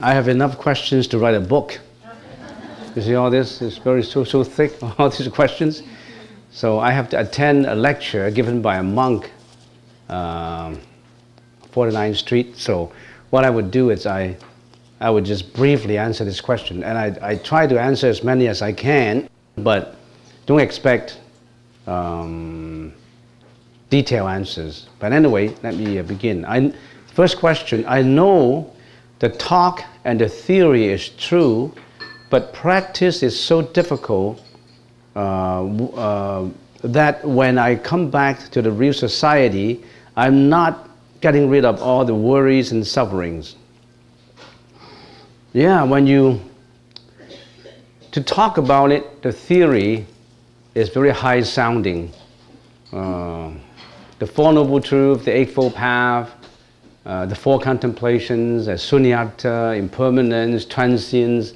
I have enough questions to write a book. You see all this is so thick, all these questions. So I have to attend a lecture given by a monk, 49th Street. So what I would do is I would just briefly answer this question, and I try to answer as many as I can, but don't expect detailed answers. But anyway, let me begin. First question, I know the talk and the theory is true, but practice is so difficult that when I come back to the real society, I'm not getting rid of all the worries and sufferings. Yeah, to talk about it, the theory is very high sounding. The Four Noble Truths, the Eightfold Path, the Four Contemplations, Sunyata, Impermanence, Transience,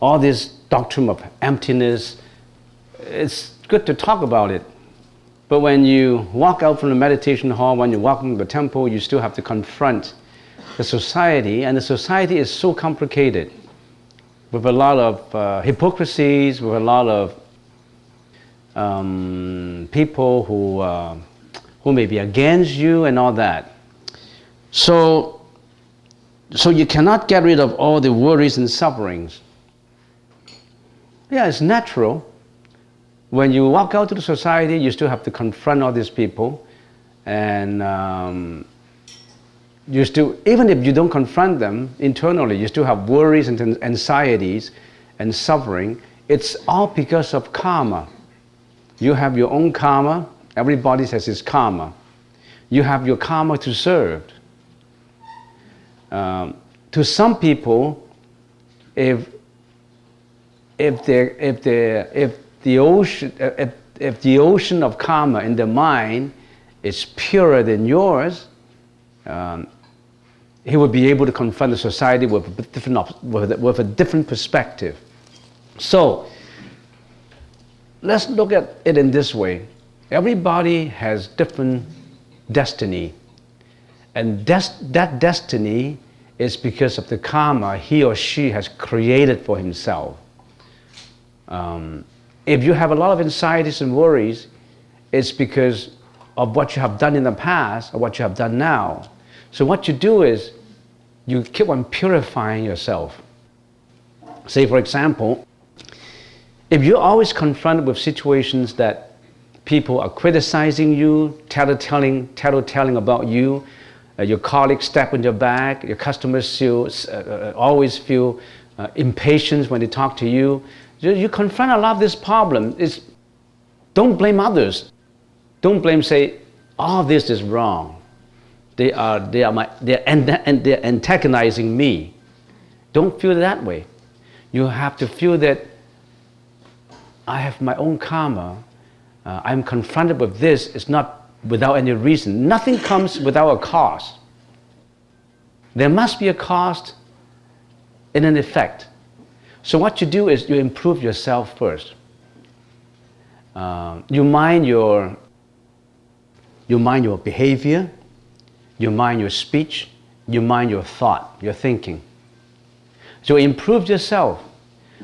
all this doctrine of emptiness. It's good to talk about it. But when you walk out from the meditation hall, when you walk into the temple, you still have to confront the society, and the society is so complicated with a lot of hypocrisies, with a lot of people who may be against you and all that. So you cannot get rid of all the worries and sufferings. Yeah, it's natural. When you walk out to the society, you still have to confront all these people, and you still, even if you don't confront them internally, you still have worries and anxieties and suffering. It's all because of karma. You have your own karma. Everybody has his karma. You have your karma to serve. To some people, if the ocean of karma in their mind is purer than yours, he would be able to confront the society with a different perspective. So let's look at it in this way. Everybody has different destiny, and that destiny is because of the karma he or she has created for himself. If you have a lot of anxieties and worries, it's because of what you have done in the past or what you have done now. So what you do is you keep on purifying yourself. Say, for example, if you're always confronted with situations that people are criticizing you, tattletelling about you, your colleagues step on your back, your customers always feel impatient when they talk to you. You confront a lot of this problem. Don't blame others. Don't blame, say, all this is wrong. They're antagonizing me. Don't feel that way. You have to feel that I have my own karma. I'm confronted with this. It's not without any reason. Nothing comes without a cause. There must be a cause and an effect. So what you do is you improve yourself first. You mind your behavior, you mind your speech, you mind your thought, your thinking. So improve yourself.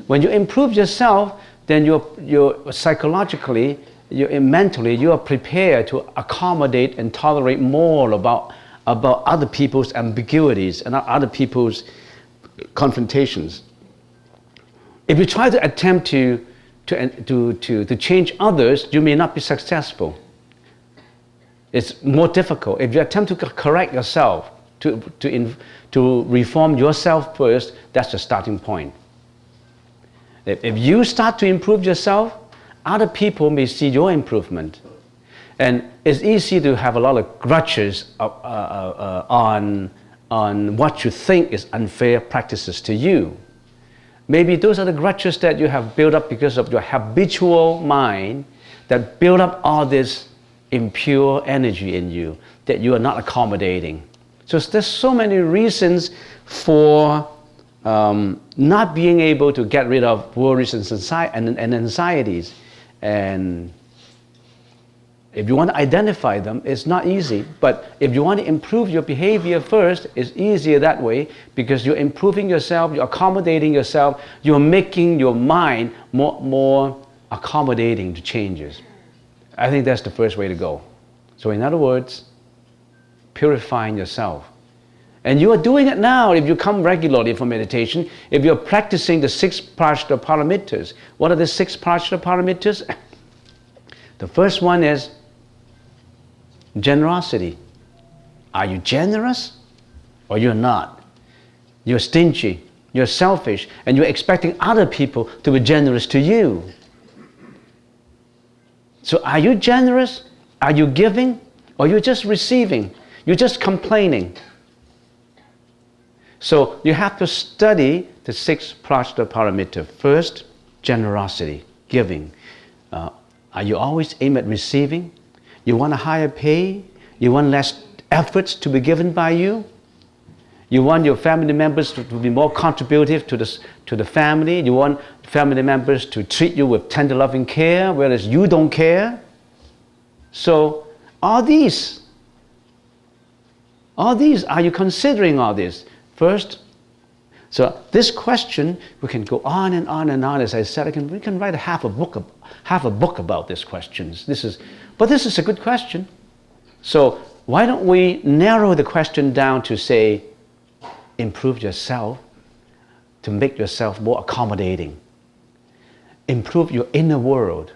When you improve yourself, then you're psychologically, mentally, you are prepared to accommodate and tolerate more about other people's ambiguities and other people's confrontations. If you try to attempt to change others, you may not be successful. It's more difficult. If you attempt to correct yourself, to reform yourself first, that's the starting point. If you start to improve yourself, other people may see your improvement. And it's easy to have a lot of grudges on what you think is unfair practices to you. Maybe those are the grudges that you have built up because of your habitual mind that build up all this impure energy in you that you are not accommodating. So there's so many reasons for not being able to get rid of worries and anxieties. And If you want to identify them, it's not easy. But if you want to improve your behavior first, it's easier that way because you're improving yourself, you're accommodating yourself, you're making your mind more accommodating to changes. I think that's the first way to go. So in other words, purifying yourself. And you are doing it now if you come regularly for meditation, if you're practicing the 6 prajna paramitas. What are the 6 prajna paramitas? The first one is generosity. Are you generous or you're not? You're stingy, you're selfish, and you're expecting other people to be generous to you. So are you generous? Are you giving? Or you're just receiving? You're just complaining? So you have to study the 6 prajna paramita. First, generosity, giving. Are you always aimed at receiving? You want a higher pay? You want less efforts to be given by you? You want your family members to be more contributive to the family? You want family members to treat you with tender loving care, whereas you don't care? So, are you considering all this? First, so this question, we can go on and on and on. As I said, we can write half a book about these questions. But this is a good question. So why don't we narrow the question down to say, improve yourself to make yourself more accommodating. Improve your inner world.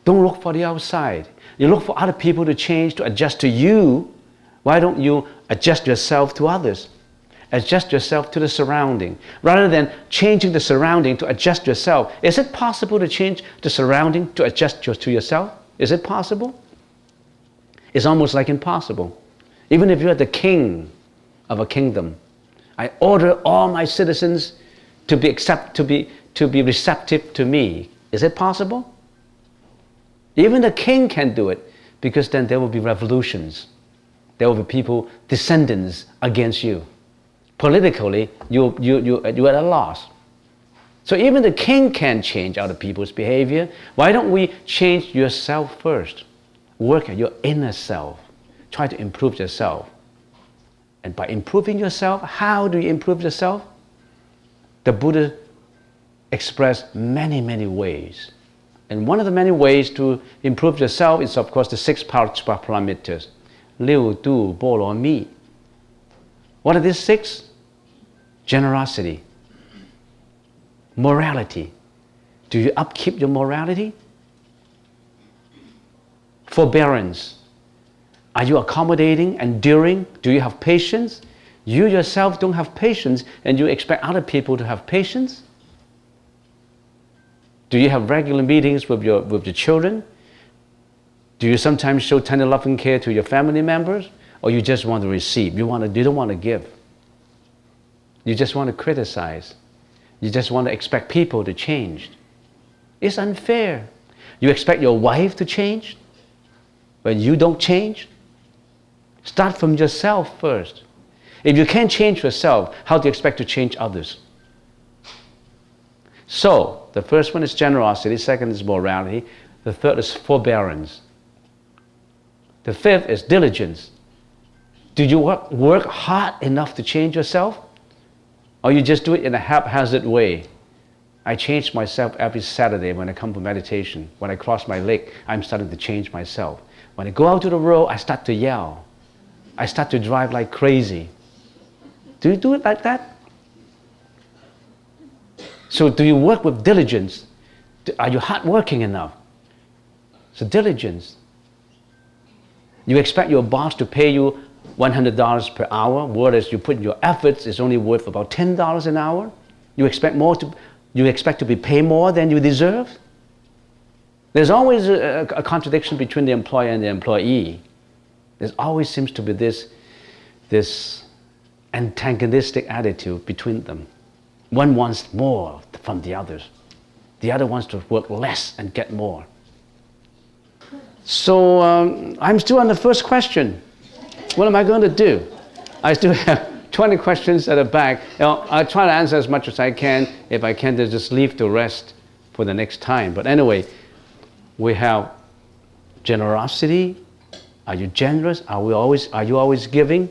Don't look for the outside. You look for other people to change, to adjust to you. Why don't you adjust yourself to others? Adjust yourself to the surrounding, rather than changing the surrounding to adjust yourself. Is it possible to change the surrounding to adjust to yourself? Is it possible? It's almost like impossible. Even if you're the king of a kingdom, I order all my citizens to be receptive to me. Is it possible? Even the king can do it, because then there will be revolutions. There will be people, descendants against you. Politically, you're at a loss. So even the king can change other people's behavior. Why don't we change yourself first? Work at your inner self. Try to improve yourself. And by improving yourself, how do you improve yourself? The Buddha expressed many, many ways. And one of the many ways to improve yourself is, of course, the 6 paramitas. Liu, Du, Bo, Lo, Mi. What are these 6? Generosity. Morality. Do you upkeep your morality? Forbearance. Are you accommodating, enduring? Do you have patience? You yourself don't have patience, and you expect other people to have patience? Do you have regular meetings with your children? Do you sometimes show tender loving care to your family members? Or you just want to receive? You don't want to give. You just want to criticize. You just want to expect people to change. It's unfair. You expect your wife to change when you don't change? Start from yourself first. If you can't change yourself, how do you expect to change others? So, the first one is generosity, the second is morality, the third is forbearance. The fifth is diligence. Do you work hard enough to change yourself? Or you just do it in a haphazard way? I change myself every Saturday when I come for meditation. When I cross my leg, I'm starting to change myself. When I go out to the road, I start to yell. I start to drive like crazy. Do you do it like that? So do you work with diligence? Are you hardworking enough? So diligence. You expect your boss to pay you $100 per hour, whereas you put in your efforts is only worth about $10 an hour. You expect to be paid more than you deserve. There's always a contradiction between the employer and the employee. There always seems to be this antagonistic attitude between them. One wants more from the others. The other wants to work less and get more. So I'm still on the first question. What am I going to do? I still have 20 questions at the back. I'll try to answer as much as I can. If I can't, then just leave the rest for the next time. But anyway, we have generosity, Are you generous? Are you always giving?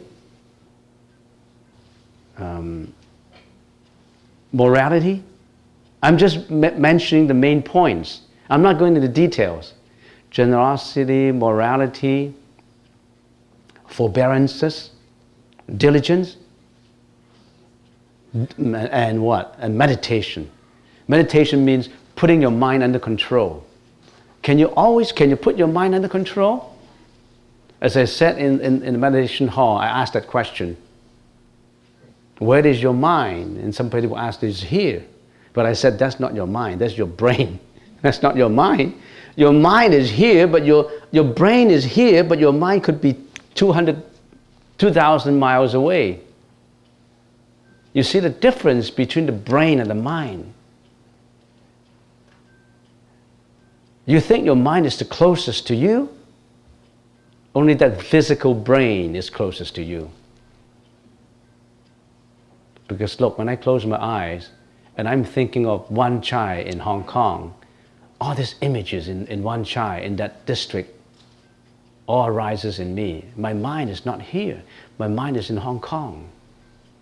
Morality? I'm just mentioning the main points. I'm not going into the details. Generosity, morality, forbearances, diligence, and what? And meditation. Meditation means putting your mind under control. Can you put your mind under control? As I said in the meditation hall, I asked that question. Where is your mind? And some people asked, it's here. But I said, that's not your mind, that's your brain. That's not your mind. Your mind is here, but your brain is here, but your mind could be 2,000 miles away. You see the difference between the brain and the mind. You think your mind is the closest to you? Only that physical brain is closest to you. Because look, when I close my eyes and I'm thinking of Wan Chai in Hong Kong, all these images in Wan Chai, in that district, all arises in me. My mind is not here. My mind is in Hong Kong.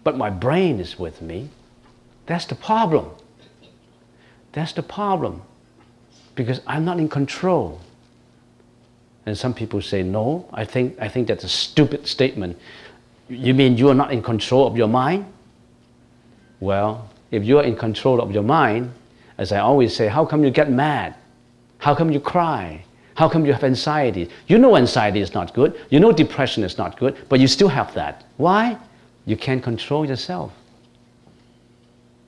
But my brain is with me. That's the problem. That's the problem. Because I'm not in control. And some people say, no, I think that's a stupid statement. You mean you are not in control of your mind? Well, if you are in control of your mind, as I always say, how come you get mad? How come you cry? How come you have anxiety? You know anxiety is not good. You know depression is not good, but you still have that. Why? You can't control yourself.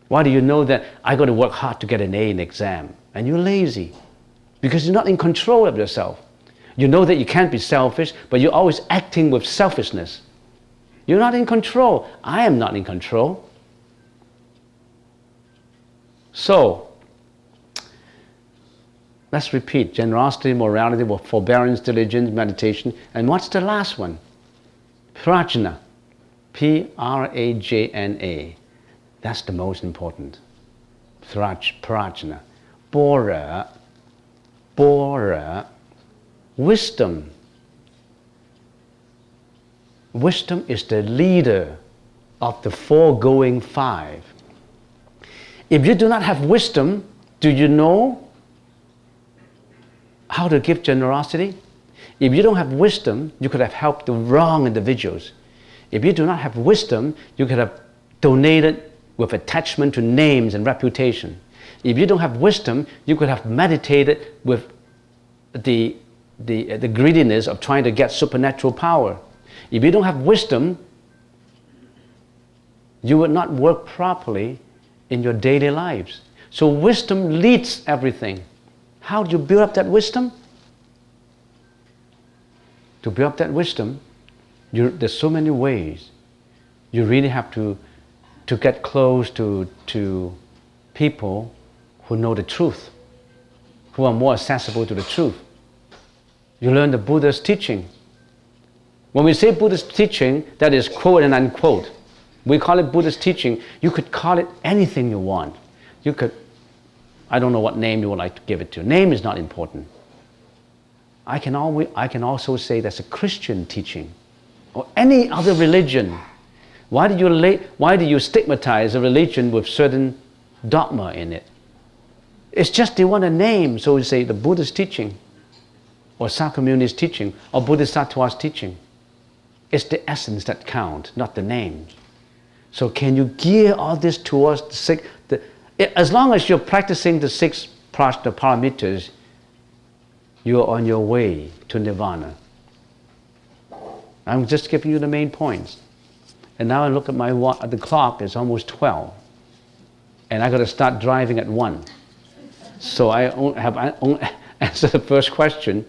Why do you know that I got to work hard to get an A in the exam? And you're lazy because you're not in control of yourself. You know that you can't be selfish, but you're always acting with selfishness. You're not in control. I am not in control. So, let's repeat. Generosity, morality, forbearance, diligence, meditation. And what's the last one? Prajna. Prajna. That's the most important. Prajna. Bora. Wisdom. Wisdom is the leader of the foregoing five. If you do not have wisdom, do you know how to give generosity? If you don't have wisdom, you could have helped the wrong individuals. If you do not have wisdom, you could have donated with attachment to names and reputation. If you don't have wisdom, you could have meditated with the greediness of trying to get supernatural power. If you don't have wisdom, you would not work properly in your daily lives. So wisdom leads everything. How do you build up that wisdom? To build up that wisdom, there's so many ways. You really have to get close to people who know the truth, who are more accessible to the truth. You learn the Buddha's teaching. When we say Buddha's teaching, that is quote and unquote. We call it Buddha's teaching. You could call it anything you want. You could, I don't know what name you would like to give it to. Name is not important. I can also say that's a Christian teaching or any other religion. Why do you stigmatize a religion with certain dogma in it? It's just they want a name, so we say the Buddha's teaching or Sakyamuni's teaching or Bodhisattva's teaching. It's the essence that counts, not the names. So can you gear all this towards as long as you're practicing the six paramitas, you're on your way to nirvana. I'm just giving you the main points. And now I look at the clock, it's almost 12. And I got to start driving at 1. So I have answered the first question.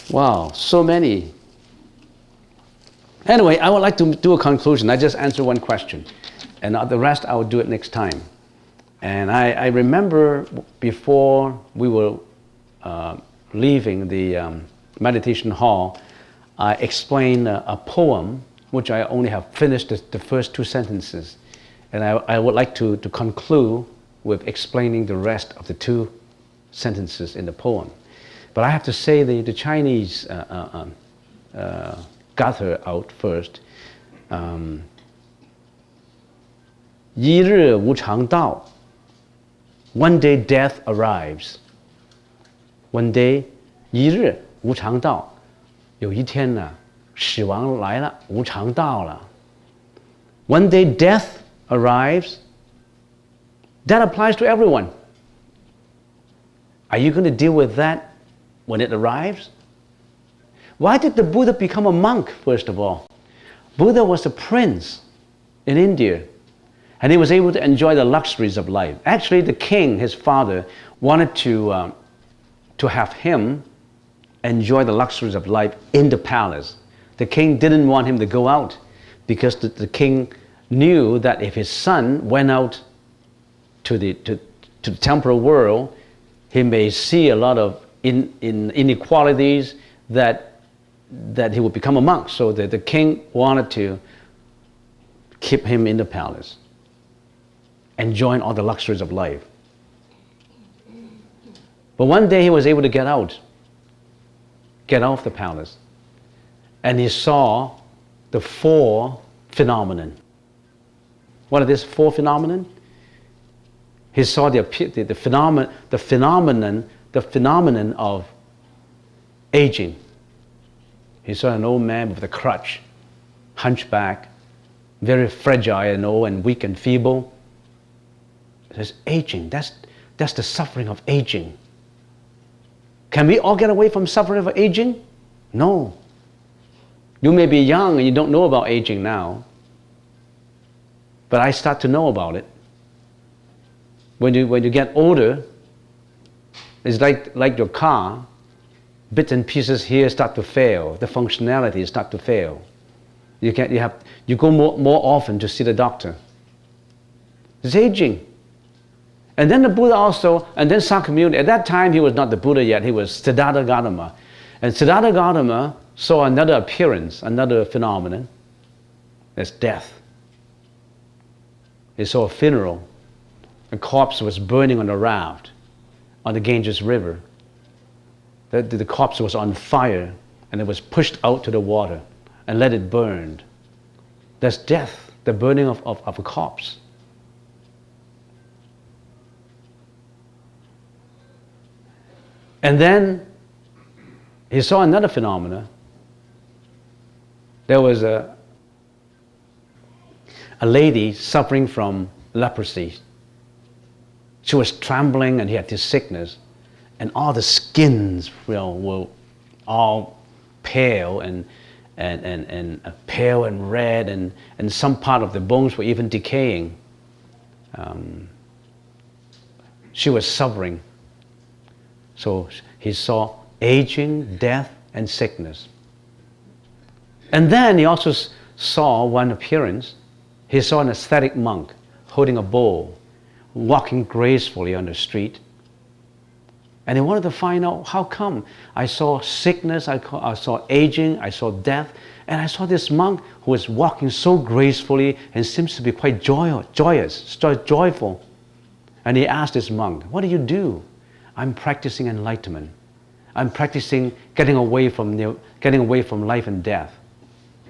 Wow, so many. Anyway, I would like to do a conclusion. I just answered one question. And the rest I will do it next time. And I remember before we were leaving the meditation hall, I explained a poem which I only have finished the first 2 sentences. And I would like to conclude with explaining the rest of the 2 sentences in the poem. But I have to say the Chinese got her out first. 一日无常道, one day death arrives. One day, 一日无常道, 有一天呢，死亡来了，无常道了。One day death arrives. That applies to everyone. Are you going to deal with that when it arrives? Why did the Buddha become a monk, first of all? Buddha was a prince in India, and he was able to enjoy the luxuries of life. Actually, the king, his father, wanted to have him enjoy the luxuries of life in the palace. The king didn't want him to go out because the king knew that if his son went out to the temporal world, he may see a lot of inequalities that he would become a monk. So the king wanted to keep him in the palace, enjoying all the luxuries of life. But one day he was able to get out of the palace, and he saw the four phenomena. What are these four phenomena? He saw the phenomenon of aging. He saw an old man with a crutch, hunchback, very fragile and old and weak and feeble. It says aging. That's the suffering of aging. Can we all get away from suffering of aging? No. You may be young and you don't know about aging now, but I start to know about it. When you get older, it's like your car. Bits and pieces here start to fail. The functionality start to fail. You go more often to see the doctor. It's aging. And then the Buddha also, and then Sakyamuni, at that time he was not the Buddha yet, he was Siddhartha Gautama. And Siddhartha Gautama saw another appearance, another phenomenon. That's death. He saw a funeral. A corpse was burning on a raft on the Ganges River. The corpse was on fire and it was pushed out to the water and let it burn. That's death, the burning of a corpse. And then he saw another phenomena. There was a lady suffering from leprosy. She was trembling and he had this sickness. And all the skins were all pale and pale and red, and some part of the bones were even decaying. She was suffering. So he saw aging, death, and sickness. And then he also saw one appearance. He saw an ascetic monk holding a bowl, walking gracefully on the street. And he wanted to find out how come. I saw sickness, I saw aging, I saw death, and I saw this monk who was walking so gracefully and seems to be quite joyous, joyful. And he asked this monk, "What do you do?" "I'm practicing enlightenment. I'm practicing getting away from life and death.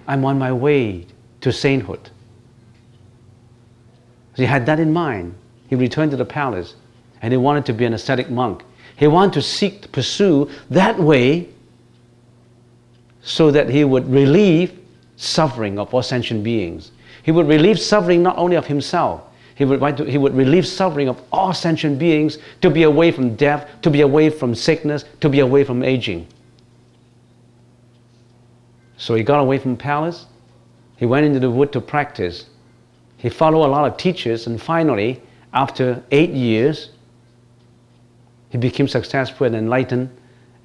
I'm on my way to sainthood." So he had that in mind. He returned to the palace and he wanted to be an ascetic monk. He wanted to pursue that way so that he would relieve suffering of all sentient beings. He would relieve suffering not only of himself, he would relieve suffering of all sentient beings, to be away from death, to be away from sickness, to be away from aging. So he got away from the palace. He went into the wood to practice. He followed a lot of teachers, and finally, after 8 years, he became successful and enlightened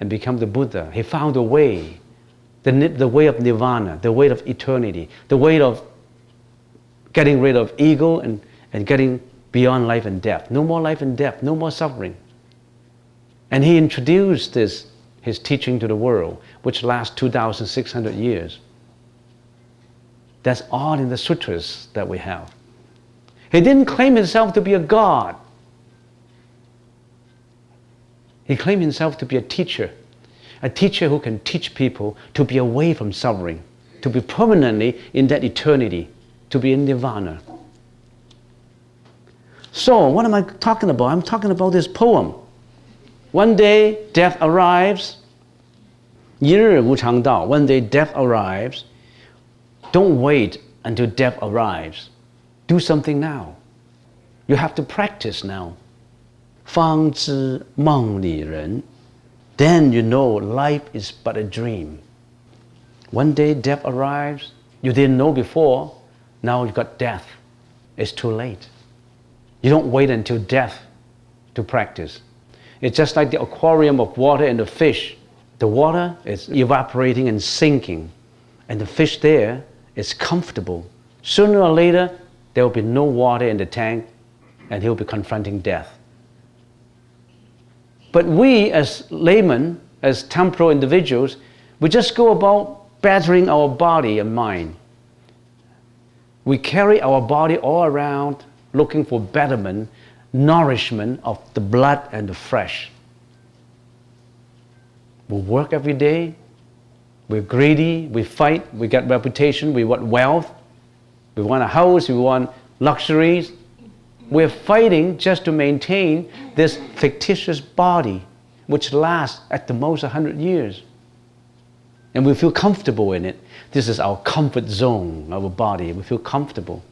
and became the Buddha. He found a way, the way of nirvana, the way of eternity, the way of getting rid of ego and getting beyond life and death. No more life and death, no more suffering. And he introduced his teaching to the world, which lasts 2,600 years. That's all in the sutras that we have. He didn't claim himself to be a god. He claimed himself to be a teacher, A teacher who can teach people to be away from suffering, to be permanently in that eternity, to be in nirvana. So, what am I talking about? I'm talking about this poem. One day, death arrives. 一日无常到. One day, death arrives. Don't wait until death arrives. Do something now. You have to practice now. 方知梦里人. Then you know life is but a dream. One day death arrives. You didn't know before. Now you've got death. It's too late. You don't wait until death to practice. It's just like the aquarium of water and the fish. The water is evaporating and sinking. And the fish there is comfortable. Sooner or later, there will be no water in the tank and he'll be confronting death. But we as laymen, as temporal individuals, we just go about battering our body and mind. We carry our body all around looking for betterment, nourishment of the blood and the flesh. We work every day, we're greedy, we fight, we get reputation, we want wealth, we want a house, we want luxuries. We're fighting just to maintain this fictitious body, which lasts at the most 100 years. And we feel comfortable in it. This is our comfort zone, our body. We feel comfortable.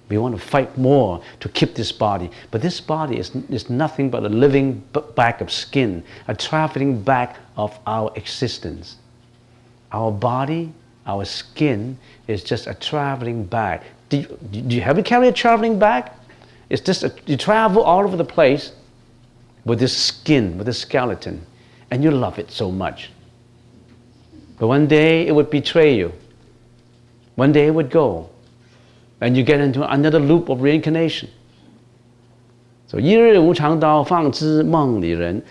We want to fight more to keep this body. But this body is nothing but a living bag of skin, a traveling bag of our existence. Our body, our skin, is just a traveling bag. Have you carried a traveling bag? It's just you travel all over the place with this skin, with this skeleton, and you love it so much. But one day it would betray you. One day it would go, and you get into another loop of reincarnation. So 一日无常到，放之梦里人，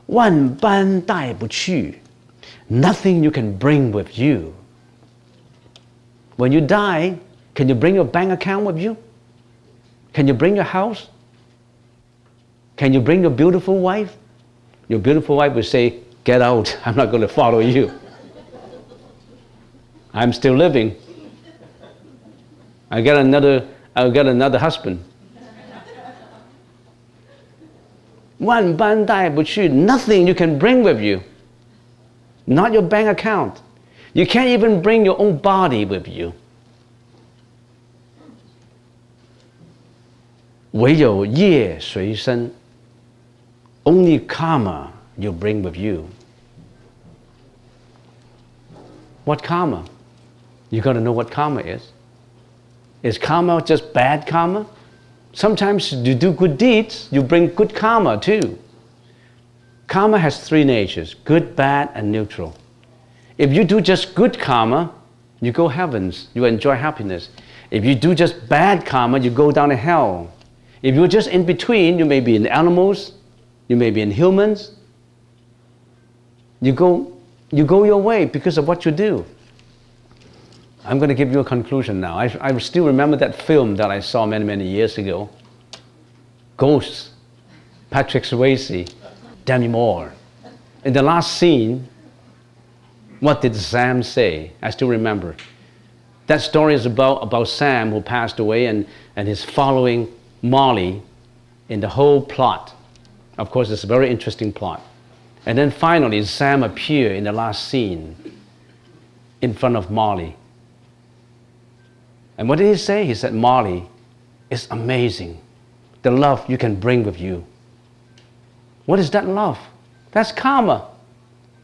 万般带不去。Nothing you can bring with you. When you die, can you bring your bank account with you? Can you bring your house? Can you bring your beautiful wife? Your beautiful wife will say, get out, I'm not going to follow you. I'm still living. I'll get another husband. 万般带不去, nothing you can bring with you. Not your bank account. You can't even bring your own body with you. 唯有业随身. Only karma you bring with you. What karma? You got to know what karma is. Is karma just bad karma? Sometimes you do good deeds, you bring good karma too. Karma has three natures: good, bad, and neutral. If you do just good karma, you go heavens, you enjoy happiness. If you do just bad karma, you go down to hell. If you're just in between, you may be in animals, you may be in humans. You go your way because of what you do. I'm going to give you a conclusion now. I still remember that film that I saw many, many years ago. Ghosts, Patrick Swayze, Demi Moore. In the last scene, what did Sam say? I still remember. That story is about Sam who passed away and is following Molly in the whole plot. Of course, it's a very interesting plot. And then finally, Sam appeared in the last scene in front of Molly. And what did he say? He said, Molly, it's amazing, the love you can bring with you. What is that love? That's karma.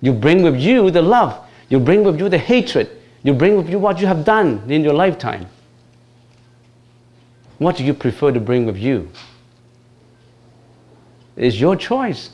You bring with you the love. You bring with you the hatred. You bring with you what you have done in your lifetime. What do you prefer to bring with you? It's your choice.